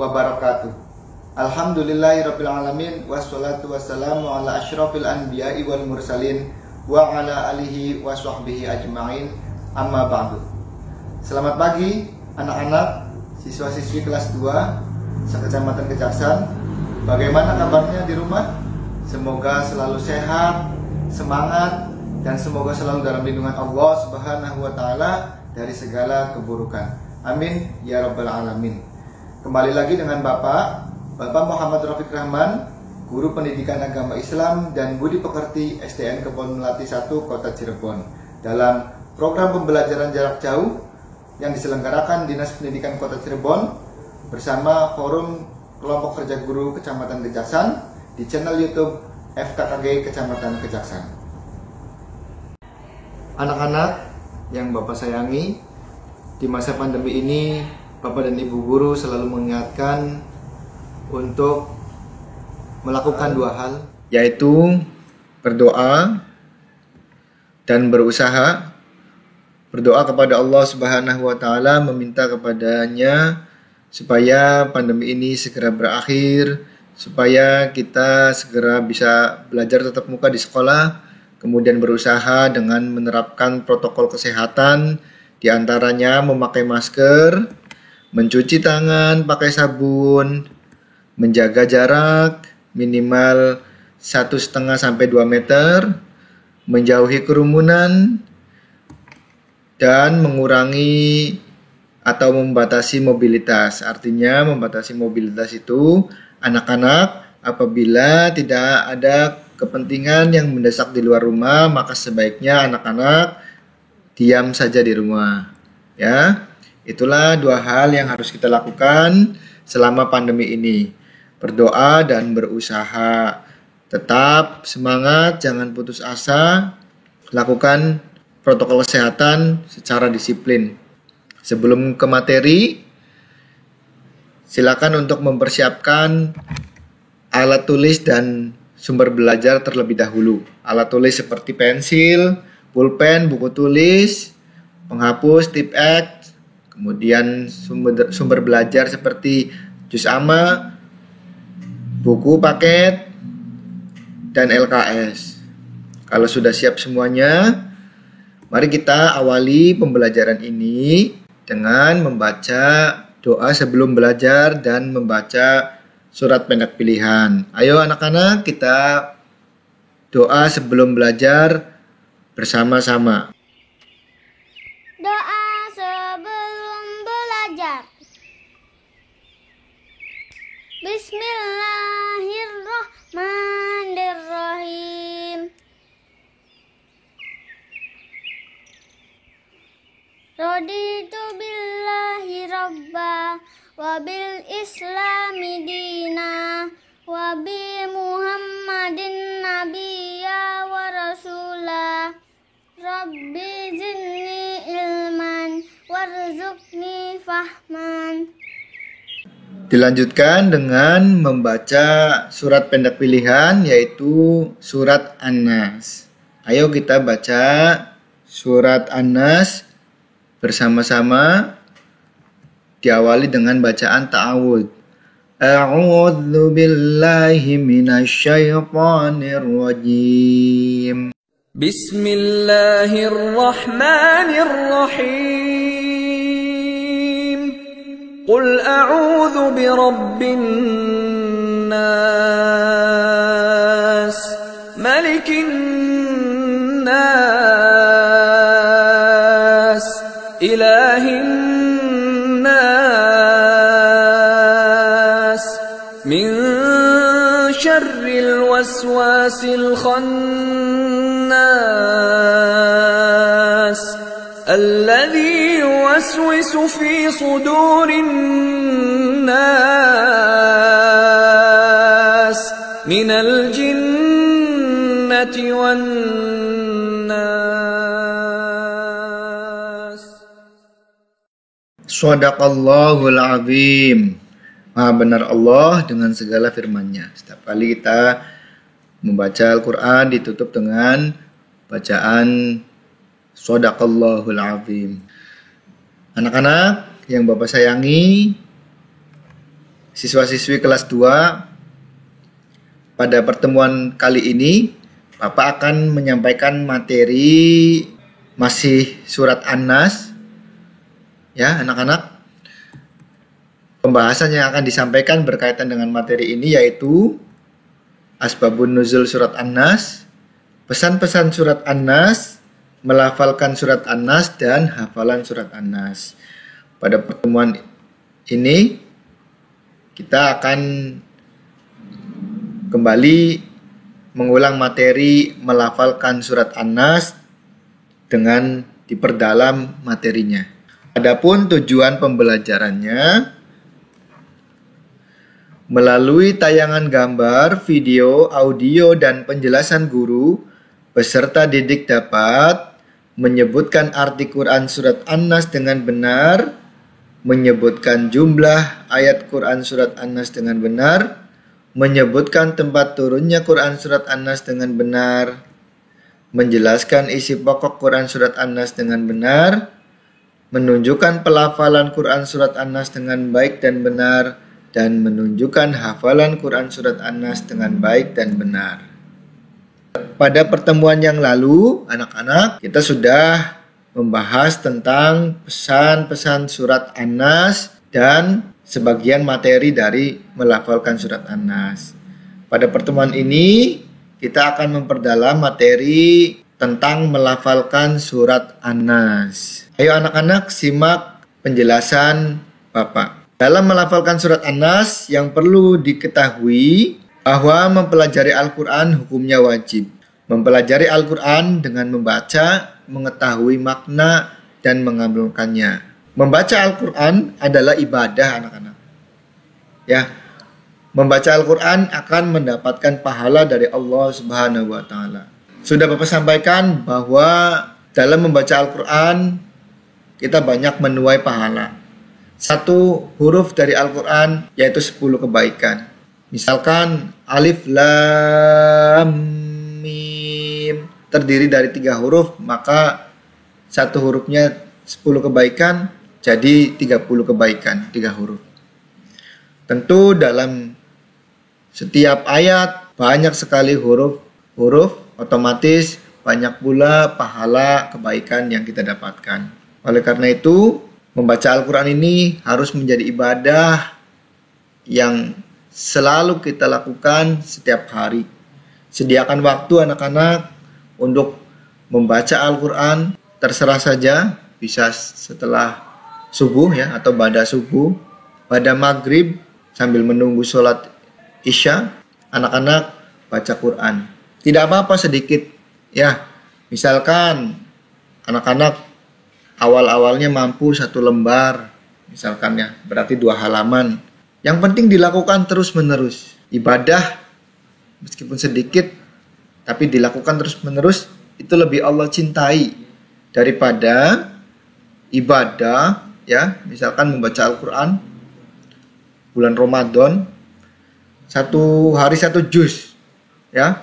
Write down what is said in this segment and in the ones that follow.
wabarakatuh. Alhamdulillahirabbil alamin wassalatu wassalamu ala asyrafil anbiya'i wal mursalin wa ala alihi wa sahbihi ajma'in. Amma ba'du. Selamat pagi anak-anak siswa-siswi kelas 2 sekecamatan Kejaksan. Bagaimana kabarnya di rumah? Semoga selalu sehat, semangat, dan semoga selalu dalam lindungan Allah Subhanahu wa taala dari segala keburukan. Amin ya rabbal alamin. Kembali lagi dengan Bapak Muhammad Rafiq Rahman, Guru Pendidikan Agama Islam dan Budi Pekerti SDN Kebon Melati 1 Kota Cirebon, dalam program pembelajaran jarak jauh yang diselenggarakan Dinas Pendidikan Kota Cirebon bersama Forum Kelompok Kerja Guru Kecamatan Kejaksan di channel YouTube FKKG Kecamatan Kejaksan. Anak-anak yang Bapak sayangi, di masa pandemi ini Bapak dan Ibu guru selalu mengingatkan untuk melakukan dua hal, yaitu berdoa dan berusaha. Berdoa kepada Allah Subhanahu wa taala, meminta kepadanya supaya pandemi ini segera berakhir, supaya kita segera bisa belajar tatap muka di sekolah, kemudian berusaha dengan menerapkan protokol kesehatan, di antaranya memakai masker, mencuci tangan pakai sabun, menjaga jarak minimal 1,5 sampai 2 meter, menjauhi kerumunan, dan mengurangi atau membatasi mobilitas. Artinya membatasi mobilitas itu anak-anak apabila tidak ada kepentingan yang mendesak di luar rumah, maka sebaiknya anak-anak diam saja di rumah. Ya. Itulah dua hal yang harus kita lakukan selama pandemi ini. Berdoa dan berusaha. Tetap semangat, jangan putus asa. Lakukan protokol kesehatan secara disiplin. Sebelum ke materi, silakan untuk mempersiapkan alat tulis dan sumber belajar terlebih dahulu. Alat tulis seperti pensil, pulpen, buku tulis, penghapus, tip X, kemudian sumber belajar seperti juz amma, buku paket, dan LKS. Kalau sudah siap semuanya, mari kita awali pembelajaran ini dengan membaca doa sebelum belajar dan membaca surat pendek pilihan. Ayo anak-anak, kita doa sebelum belajar bersama-sama. Doa sebelum belajar. Bismillahirrahmanirrahim. Raditu billahi rabba wa bil islami dina wa bi muhammadin nabiyya wa rasulah. Rabbi zidni ilman warzuqni fahman. Dilanjutkan dengan membaca surat pendek pilihan, yaitu surat An-Nas. Ayo kita baca surat An-Nas bersama-sama, diawali dengan bacaan ta'awudz. A'udzu billahi minasyaitonir rajim. Bismillahirrahmanirrahim. Qul a'udzu birabbin nas, malikin nas, ilahin nas, min syarril waswasil khannas, alladzi yuwaswisu fi sudurin nas, minal jinnati wan nas. Shadaqallahul azim. Maha benar Allah dengan segala firman-Nya. Setiap kali kita membaca Al-Quran ditutup dengan bacaan Shadaqallahul azim. Anak-anak yang Bapak sayangi, siswa-siswi kelas 2, pada pertemuan kali ini Bapak akan menyampaikan materi masih surat An-Nas. Ya, anak-anak. Pembahasan yang akan disampaikan berkaitan dengan materi ini yaitu Asbabun Nuzul surat An-Nas, pesan-pesan surat An-Nas, melafalkan surat An-Nas, dan hafalan surat An-Nas. Pada pertemuan ini kita akan kembali mengulang materi melafalkan surat An-Nas dengan diperdalam materinya. Adapun tujuan pembelajarannya melalui tayangan gambar, video, audio, dan penjelasan guru, peserta didik dapat menyebutkan arti Quran surat An-Nas dengan benar, menyebutkan jumlah ayat Quran surat An-Nas dengan benar, menyebutkan tempat turunnya Quran surat An-Nas dengan benar, menjelaskan isi pokok Quran surat An-Nas dengan benar, menunjukkan pelafalan Quran surat An-Nas dengan baik dan benar, dan menunjukkan hafalan Quran surat An-Nas dengan baik dan benar. Pada pertemuan yang lalu, anak-anak, kita sudah membahas tentang pesan-pesan surat An-Nas dan sebagian materi dari melafalkan surat An-Nas. Pada pertemuan ini, kita akan memperdalam materi tentang melafalkan surat An-Nas. Ayo anak-anak, simak penjelasan Bapak. Dalam melafalkan surat An-Nas, yang perlu diketahui bahwa mempelajari Al-Quran hukumnya wajib. Mempelajari Al-Quran dengan membaca, mengetahui makna, dan mengamalkannya. Membaca Al-Quran adalah ibadah, anak-anak. Ya, membaca Al-Quran akan mendapatkan pahala dari Allah Subhanahu wa Ta'ala. Sudah Bapak sampaikan bahwa dalam membaca Al-Quran kita banyak menuai pahala. Satu huruf dari Al-Quran yaitu 10 kebaikan. Misalkan Alif Lam Mim terdiri dari 3 huruf, maka satu hurufnya 10 kebaikan, jadi 30 kebaikan, 3 huruf. Tentu dalam setiap ayat banyak sekali huruf, otomatis banyak pula pahala kebaikan yang kita dapatkan. Oleh karena itu, membaca Al-Quran ini harus menjadi ibadah yang selalu kita lakukan setiap hari. Sediakan waktu anak-anak untuk membaca Al-Quran, terserah saja, bisa setelah subuh ya, atau pada subuh, pada maghrib, sambil menunggu sholat isya, anak-anak baca Quran. Tidak apa-apa sedikit ya, misalkan anak-anak awal-awalnya mampu 1 lembar, misalkan ya, berarti 2 halaman. Yang penting dilakukan terus-menerus. Ibadah meskipun sedikit, tapi dilakukan terus-menerus, itu lebih Allah cintai daripada ibadah ya, misalkan membaca Al-Quran bulan Ramadan 1 hari 1 juz ya,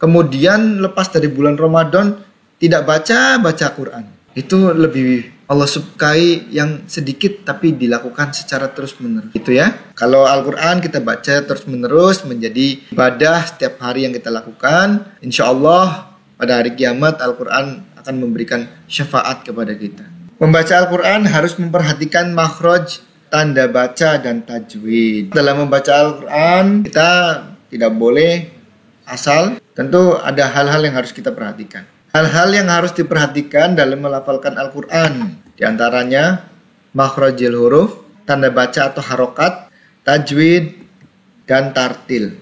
kemudian lepas dari bulan Ramadan tidak baca Quran. Itu lebih Allah sukai yang sedikit tapi dilakukan secara terus-menerus. Itu ya. Kalau Al-Quran kita baca terus-menerus menjadi ibadah setiap hari yang kita lakukan, insya Allah pada hari kiamat Al-Quran akan memberikan syafaat kepada kita. Membaca Al-Quran harus memperhatikan makhraj, tanda baca, dan tajwid. Dalam membaca Al-Quran kita tidak boleh asal. Tentu ada hal-hal yang harus kita perhatikan. Hal-hal yang harus diperhatikan dalam melafalkan Al-Quran, di antaranya makhrajil huruf, tanda baca atau harokat, tajwid, dan tartil.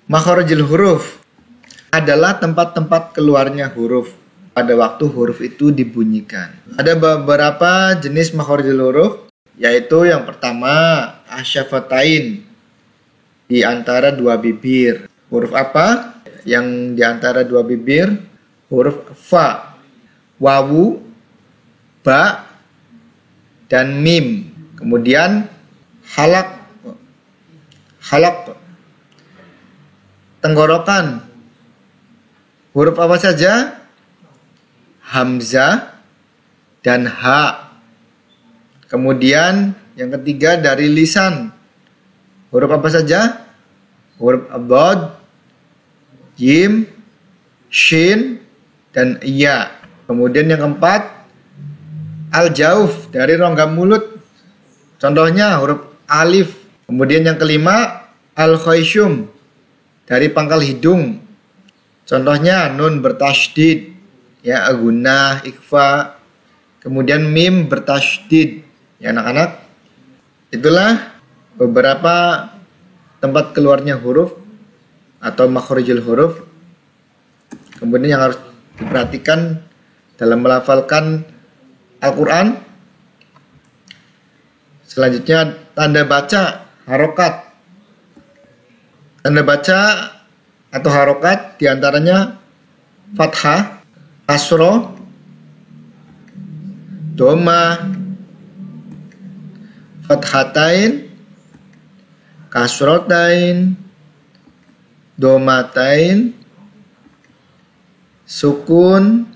Makhrajil huruf adalah tempat-tempat keluarnya huruf pada waktu huruf itu dibunyikan. Ada beberapa jenis makhrajil huruf, yaitu yang pertama asyafatain, di antara 2 bibir. Huruf apa? Yang di antara 2 bibir? Huruf fa, wawu, ba, dan mim. Kemudian halak, tenggorokan. Huruf apa saja? Hamzah dan ha. Kemudian Yang ketiga dari lisan. Huruf apa saja? Huruf Ad, Jim, Shin, dan Ya. Kemudian yang keempat, Al-Jauf dari rongga mulut. Contohnya huruf Alif. Kemudian yang kelima, Al-Khayshum dari pangkal hidung. Contohnya nun bertasydid, ya, Agunah, Ikhfa. Kemudian mim bertasydid, ya anak-anak. Itulah beberapa tempat keluarnya huruf atau makhrijul huruf. Kemudian yang harus diperhatikan dalam melafalkan Al-Quran. Selanjutnya tanda baca harokat. Tanda baca atau harokat diantaranya fathah, kasroh, doma, fathatain, kasrotain, domatain, sukun,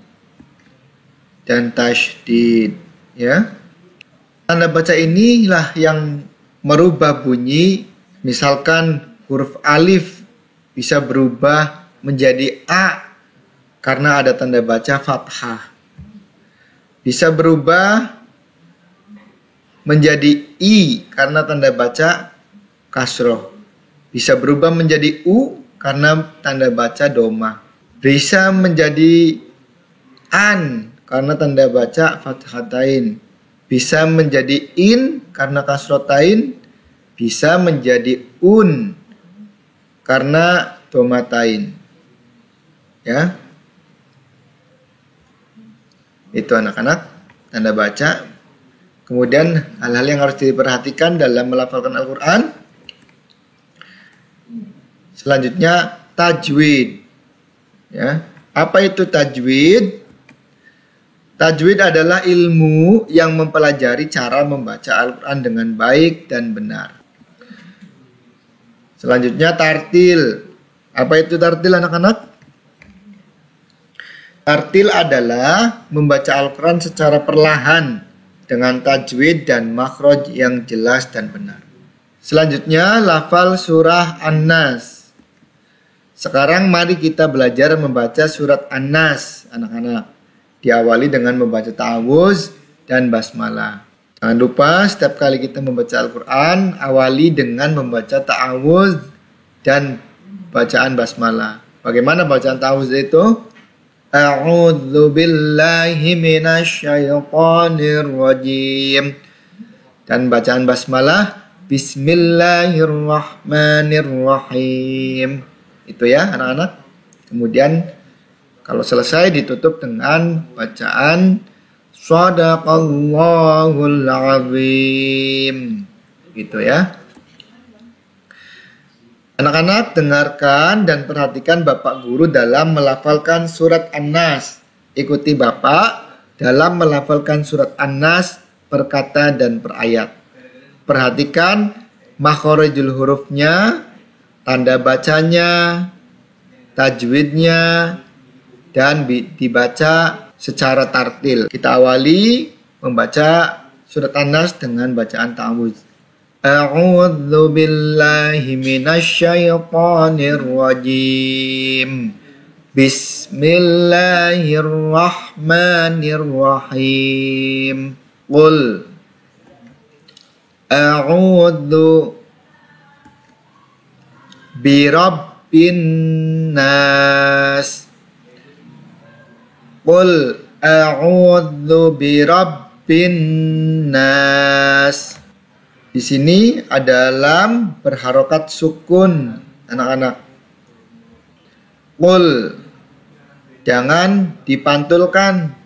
dan tasydid, ya. Tanda baca inilah yang merubah bunyi. Misalkan huruf alif bisa berubah menjadi a karena ada tanda baca fathah. Bisa berubah menjadi i karena tanda baca kasroh. Bisa berubah menjadi u karena tanda baca doma. Bisa menjadi an karena tanda baca fathatain. Bisa menjadi in karena kasrotain. Bisa menjadi un karena domatain. Ya. Itu anak-anak tanda baca. Kemudian hal-hal yang harus diperhatikan dalam melafalkan Al-Quran. Selanjutnya tajwid. Ya. Apa itu tajwid? Tajwid adalah ilmu yang mempelajari cara membaca Al-Quran dengan baik dan benar. Selanjutnya tartil. Apa itu tartil anak-anak? Tartil adalah membaca Al-Quran secara perlahan dengan tajwid dan makhraj yang jelas dan benar. Selanjutnya lafal surah An-Nas. Sekarang mari kita belajar membaca surat An-Nas, anak-anak. Diawali dengan membaca ta'awuz dan basmalah. Jangan lupa setiap kali kita membaca Al-Quran, awali dengan membaca ta'awuz dan bacaan basmalah. Bagaimana bacaan ta'awuz itu? A'udzu billahi minasyaitonir rajim. Dan bacaan basmalah, bismillahirrahmanirrahim. Itu ya anak-anak. Kemudian kalau selesai ditutup dengan bacaan Shadaqallahul azim. Gitu ya. Anak-anak dengarkan dan perhatikan Bapak Guru dalam melafalkan surat An-Nas. Ikuti Bapak dalam melafalkan surat An-Nas per kata dan per ayat. Perhatikan makhorijul hurufnya, tanda bacanya, tajwidnya, dan dibaca secara tartil. Kita awali membaca surat An-Nas dengan bacaan ta'awuz. A'udzu billahi minasyaitonir rajim. Bismillahirrahmanirrahim. Qul a'udzu birabbin nas. Qul a'udzu birabbin nas. Di sini ada lam berharokat sukun, anak-anak. Qul, jangan dipantulkan,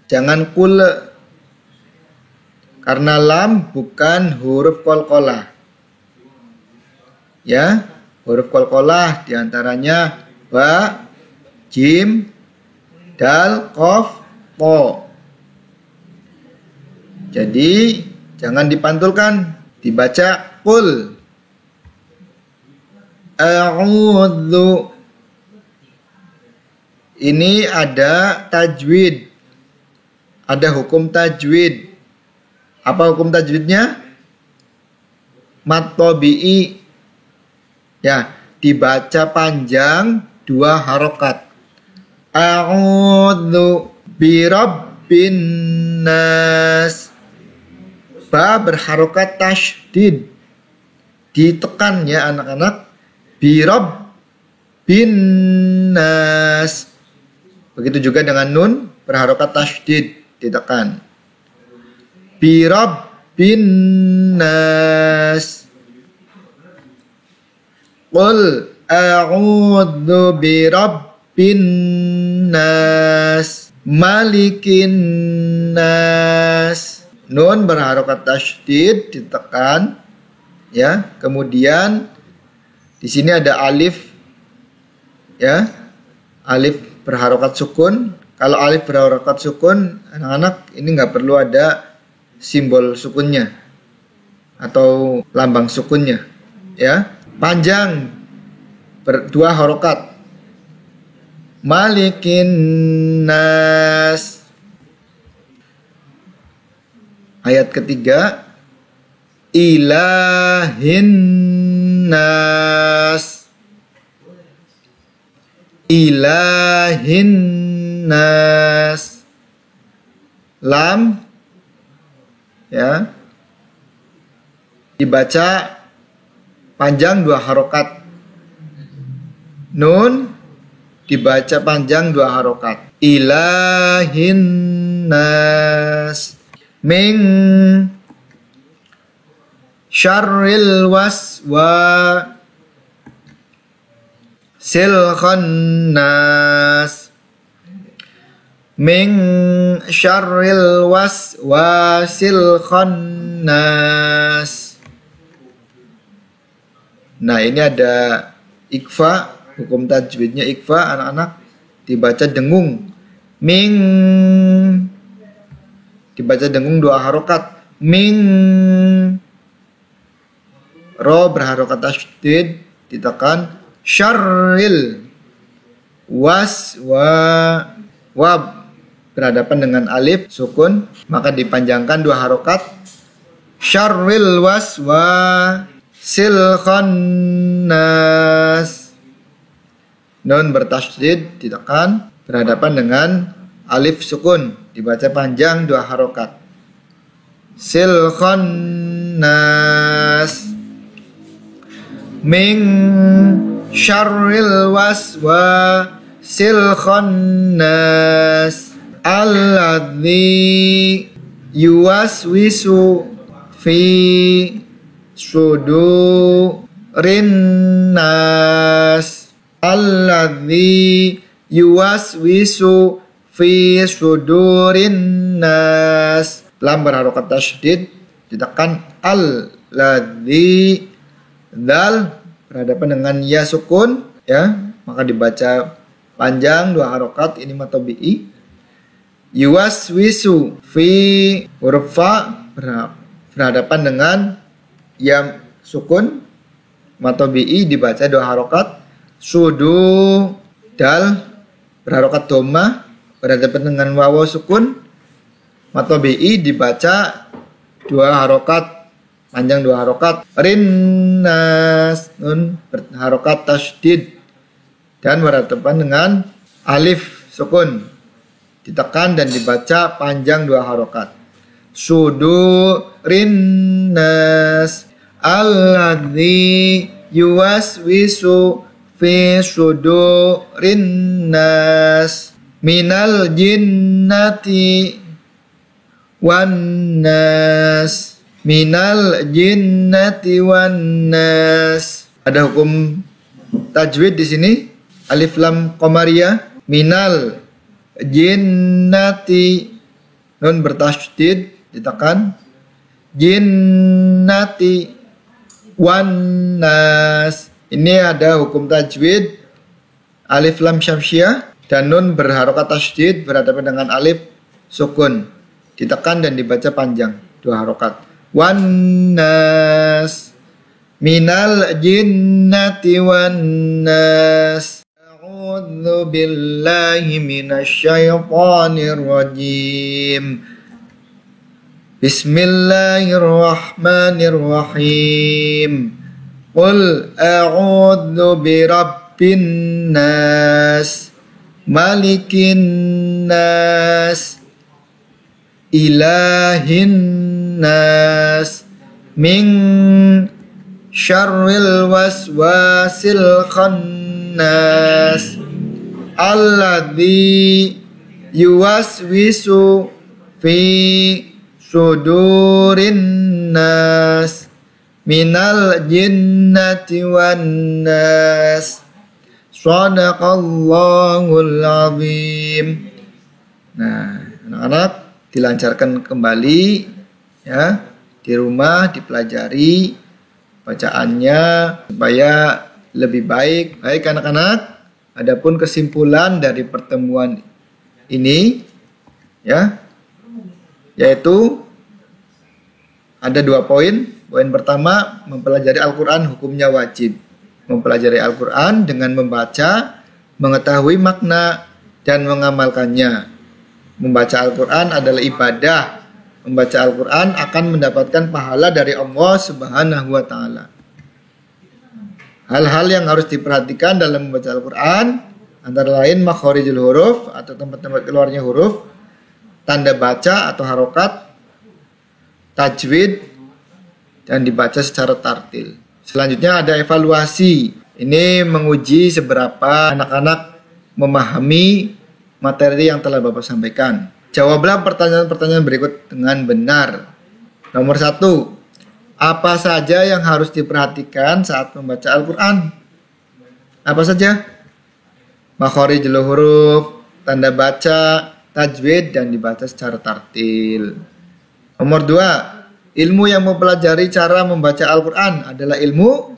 jangan kul, karena lam bukan huruf qalqalah. Ya, huruf qalqalah diantaranya ba, jim, dal, qaf, po. Jadi jangan dipantulkan, dibaca qul. A'udzu. Ini ada tajwid. Ada hukum tajwid. Apa hukum tajwidnya? Mad tabi'i. Ya, dibaca panjang 2 harokat. A'udzu birabbin nas. Ba berharokat tasydid. Ditekan ya anak-anak. Birabbin nas. Begitu juga dengan nun berharokat tasydid, ditekan. Birabbin nas. Qul a'udzu birabbin nas, malikin nas. Nun berharokat tasydid, ditekan ya. Kemudian di sini ada alif ya. Alif berharokat sukun. Kalau alif berharokat sukun, anak-anak ini nggak perlu ada simbol sukunnya atau lambang sukunnya ya. Panjang 2 harokat. Malikin nas. Ayat ketiga, ilahin nas. Ilahin nas. Lam ya, dibaca panjang 2 harokat. Nun dibaca panjang 2 harokat. Ilahin nas. Min syarril waswasil khannas. Min syarril waswasil khannas. Nah, ini ada ikhfa, hukum tajwidnya ikhfa anak-anak, dibaca dengung. Ming, dibaca dengung 2 harokat. Ming. Ro berharokat tasydid, ditekan. Syarril wa berhadapan dengan alif sukun, maka dipanjangkan 2 harokat. Syarril waswasil khannas. Nun bertasydid, ditekan, berhadapan dengan alif sukun, dibaca panjang 2 harokat. Sil khannas. Min syarril waswasil khannas. Alladzi yuwaswisu fi sudurin nas. Alladzi yuwaswisu fi sudurin nas. Lam berharokat tasydid, ditekan. Alladzi. Dal berhadapan dengan ya sukun ya, maka dibaca panjang 2 harokat. Ini mad tabi'i. Yuwaswisu fi, huruf fa berhadapan dengan ya sukun, mad tabi'i, dibaca 2 harokat. Sudu, dal berharokat dhamma berhadapan dengan wawu sukun, mad tabi'i, dibaca 2 harokat, panjang 2 harokat. Rinnas, nun berharokat tasydid dan berhadapan dengan alif sukun, ditekan dan dibaca panjang 2 harokat. Sudurinnas. Alladzi yuwaswisu fi sudurinnas. Minal jinnati wan nas. Minal jinnati wan nas. Ada hukum tajwid di sini. Alif lam qamariyah. Minal jinnati, nun bertasydid, ditekan. Jinnati wan nas. Ini ada hukum tajwid. Alif lam syamsiyah dan nun berharokat tasydid berhadapan dengan alif sukun, ditekan dan dibaca panjang 2 harokat. Wan nas. Minal jinnati wan nas. A'udzu billahi minasy syaithanir rajim. Bismillahirrahmanirrahim. Qul a'udzu birabbin nas, malikin nas, ilahin nas, min syarril waswasil khannas, alladzi yuwaswisu fi sudurin nas, minal jinnati wan nas. Shadaqallahul azim. Nah, anak-anak dilancarkan kembali ya di rumah, dipelajari bacaannya supaya lebih baik. Baik anak-anak, adapun kesimpulan dari pertemuan ini ya, yaitu ada 2 poin. Poin pertama, mempelajari Al-Quran hukumnya wajib. Mempelajari Al-Quran dengan membaca, mengetahui makna, dan mengamalkannya. Membaca Al-Quran adalah ibadah. Membaca Al-Quran akan mendapatkan pahala dari Allah Subhanahu wa Ta'ala. Hal-hal yang harus diperhatikan dalam membaca Al-Quran antara lain makhorijul huruf atau tempat-tempat keluarnya huruf, tanda baca atau harokat, tajwid, dan dibaca secara tartil. Selanjutnya ada evaluasi. Ini menguji seberapa anak-anak memahami materi yang telah Bapak sampaikan. Jawablah pertanyaan-pertanyaan berikut dengan benar. Nomor 1, apa saja yang harus diperhatikan saat membaca Al-Quran? Apa saja? Makhorijul huruf, tanda baca, tajwid, dan dibaca secara tartil. Nomor 2, ilmu yang mempelajari cara membaca Al-Quran adalah ilmu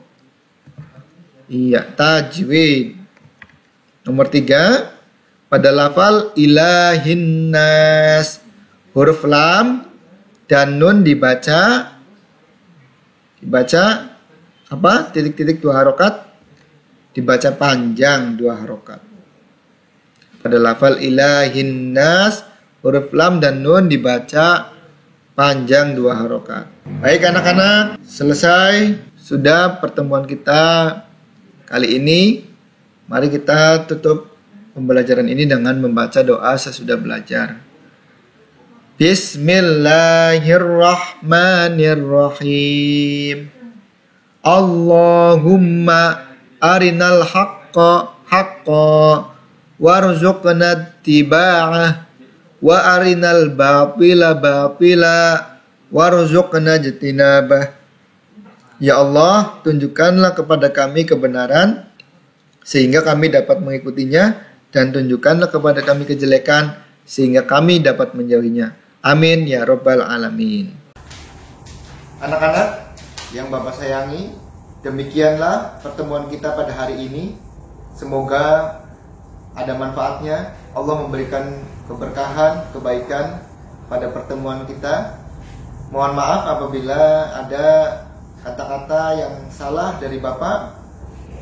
tajwid. Nomor 3, pada lafal ilahin nas, huruf lam dan nun dibaca apa? Titik-titik 2 harokat, dibaca panjang 2 harokat. Pada lafal ilahin nas, huruf lam dan nun dibaca panjang 2 harokat. Baik anak-anak, selesai sudah pertemuan kita kali ini. Mari kita tutup pembelajaran ini dengan membaca doa sesudah belajar. Bismillahirrahmanirrahim. Allahumma arinal haqqa haqqa warzuqna ittiba'ah wa arinal batila batila warzuqna ijtinabah. Ya Allah, tunjukkanlah kepada kami kebenaran sehingga kami dapat mengikutinya, dan tunjukkanlah kepada kami kejelekan sehingga kami dapat menjauhinya. Amin ya rabbal alamin. Anak-anak yang Bapak sayangi, demikianlah pertemuan kita pada hari ini. Semoga ada manfaatnya. Allah memberikan keberkahan, kebaikan pada pertemuan kita. Mohon maaf apabila ada kata-kata yang salah dari Bapak.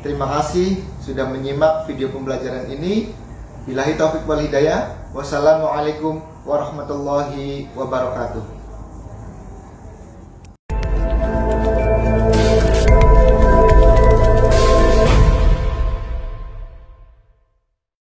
Terima kasih sudah menyimak video pembelajaran ini. Billahi taufik wal hidayah. Wassalamualaikum warahmatullahi wabarakatuh.